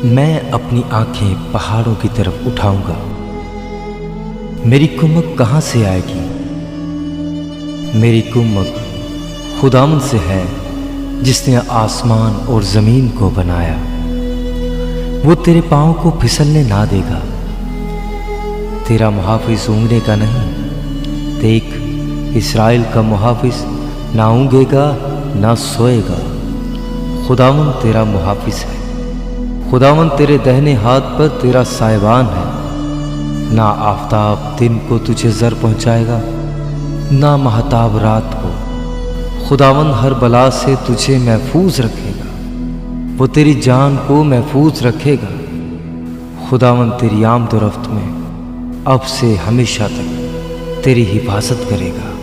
मैं अपनी आंखें पहाड़ों की तरफ उठाऊंगा। मेरी कुम्मक कहाँ से आएगी? मेरी कुम्मक खुदावंद से है जिसने आसमान और ज़मीन को बनाया। वो तेरे पाँव को फिसलने ना देगा। तेरा मुहाफिज ऊँघने का नहीं। देख, इस्राएल का मुहाफिज ना ऊँघेगा ना सोएगा। खुदावंद तेरा मुहाफिज है। खुदावंद तेरे दाहिने हाथ पर तेरा साहिबान है। ना आफताब दिन को तुझे जर पहुंचाएगा, ना महताब रात को। खुदावंद हर बला से तुझे महफूज रखेगा। वो तेरी जान को महफूज रखेगा। खुदावंद तेरी आमद और रफ्त में अब से हमेशा तक तेरी हिफाजत करेगा।